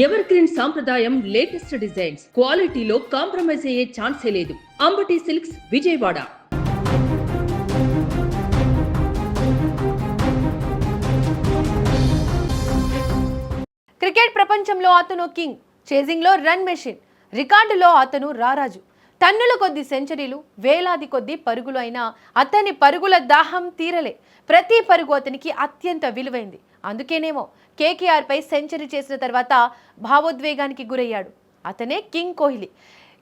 Ever green సాంప్రదాయం latest designs క్వాలిటీలో compromise అయ్యే ఛాన్సే లేదు. అంబటి సిల్క్స్ విజయవాడ. క్రికెట్ ప్రపంచంలో అతను కింగ్, చేజింగ్లో రన్ మెషిన్, రికార్డులో అతను రారాజు. టన్నుల కొద్ది సెంచరీలు, వేలాది కొద్ది పరుగులు అయినా అతని పరుగుల దాహం తీరలే. ప్రతి పరుగు అతనికి అత్యంత విలువైంది. అందుకేనేమో కేకేఆర్ పై సెంచరీ చేసిన తర్వాత భావోద్వేగానికి గురయ్యాడు. అతనే కింగ్ కోహ్లీ.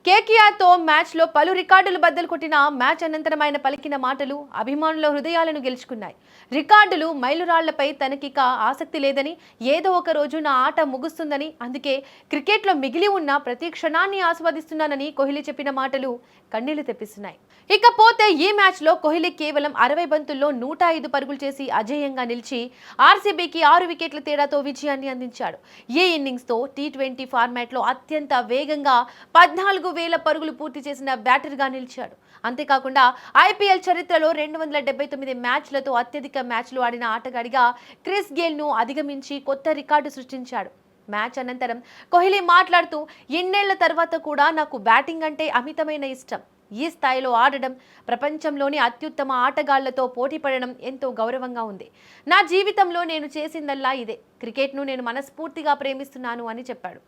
కేకేఆర్తో మ్యాచ్లో పలు రికార్డులు బద్దలు కొట్టిన మ్యాచ్ అనంతరం ఆయన పలికిన మాటలు అభిమానుల హృదయాలను గెలుచుకున్నాయి. రికార్డులు, మైలురాళ్లపై తనకిక ఆసక్తి లేదని, ఏదో ఒక రోజు నా ఆట ముగుస్తుందని, అందుకే క్రికెట్లో మిగిలి ఉన్న ప్రతి క్షణాన్ని ఆస్వాదిస్తున్నానని కోహ్లీ చెప్పిన మాటలు కన్నీళ్లు తెప్పిస్తున్నాయి. ఇకపోతే ఈ మ్యాచ్లో కోహ్లీ కేవలం 60 బంతుల్లో 105 పరుగులు చేసి అజేయంగా నిలిచి ఆర్సీబీకి 6 వికెట్ల తేడాతో విజయాన్ని అందించాడు. ఈ ఇన్నింగ్స్తో టీ20 ఫార్మాట్లో అత్యంత వేగంగా 14,000 పరుగులు పూర్తి చేసిన బ్యాటర్గా నిలిచాడు. అంతేకాకుండా ఐపీఎల్ చరిత్రలో 279 మ్యాచ్లతో అత్యధిక మ్యాచ్లు ఆడిన ఆటగాడిగా క్రిస్ గేల్ను అధిగమించి కొత్త రికార్డు సృష్టించాడు. మ్యాచ్ అనంతరం కోహ్లీ మాట్లాడుతూ, ఇన్నేళ్ల తర్వాత కూడా నాకు బ్యాటింగ్ అంటే అమితమైన ఇష్టం. ఈ స్థాయిలో ఆడడం, ప్రపంచంలోని అత్యుత్తమ ఆటగాళ్లతో పోటీ పడడం ఎంతో గౌరవంగా ఉంది. నా జీవితంలో నేను చేసిందల్లా ఇదే. క్రికెట్ను నేను మనస్ఫూర్తిగా ప్రేమిస్తున్నాను అని చెప్పాడు.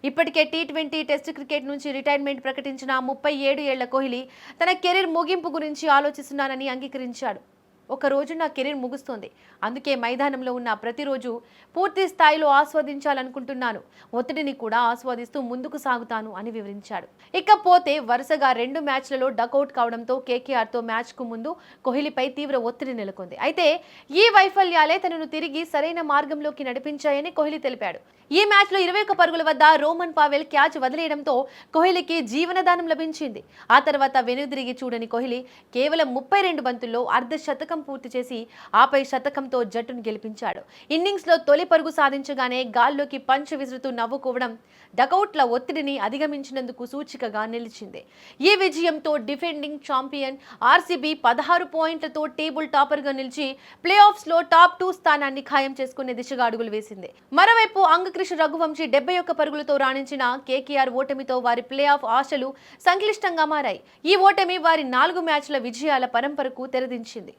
ఇప్పటికే టీ20 టెస్ట్ క్రికెట్ నుంచి రిటైర్మెంట్ ప్రకటించిన 37 ఏళ్ల కోహ్లీ తన కెరీర్ ముగింపు గురించి ఆలోచిస్తున్నానని అంగీకరించాడు. ఒక రోజు నా కెరీర్ ముగుస్తోంది, అందుకే మైదానంలో ఉన్న ప్రతిరోజు పూర్తి స్థాయిలో ఆస్వాదించాలనుకుంటున్నాను. ఒత్తిడిని కూడా ఆస్వాదిస్తూ ముందుకు సాగుతాను అని వివరించాడు. ఇకపోతే వరుసగా 2 మ్యాచ్లలో డకౌట్ కావడంతో కేకేఆర్తో మ్యాచ్కు ముందు కోహ్లీపై తీవ్ర ఒత్తిడి నెలకొంది. అయితే ఈ వైఫల్యాలే తనను తిరిగి సరైన మార్గంలోకి నడిపించాయని కోహ్లీ తెలిపాడు. ఈ మ్యాచ్లో 21 పరుగుల వద్ద రోమన్ పావెల్ క్యాచ్ వదిలేయడంతో కోహ్లీకి జీవనదానం లభించింది. ఆ తర్వాత వెనుదిరిగి చూడని కోహ్లీ కేవలం 32 బంతుల్లో అర్ధ శతకం పూర్తి చేసి ఆపై శతకంతో జట్టును గెలిపించాడు. ఇన్నింగ్స్లో తొలి పరుగు సాధించగానే గాల్లోకి పంచ్ విసురుతూ నవ్వుకోవడం డకౌట్ల ఒత్తిడిని అధిగమించినందుకు సూచికగా నిలిచింది. ఈ విజయంతో డిఫెండింగ్ ఛాంపియన్ ఆర్సీబీ 16 పాయింట్లతో టేబుల్ టాపర్గా నిలిచి ప్లే ఆఫ్స్లో టాప్ 2 స్థానాన్ని ఖాయం చేసుకునే దిశగా అడుగులు వేసింది. మరోవైపు అంగక్రిష్ రఘువంశీ 71 పరుగులతో రాణించిన కేకేఆర్ ఓటమితో వారి ప్లే ఆఫ్ ఆశలు సంక్లిష్టంగా మారాయి. ఈ ఓటమి వారి 4 మ్యాచ్ల విజయాల పరంపరకు తెరదించింది.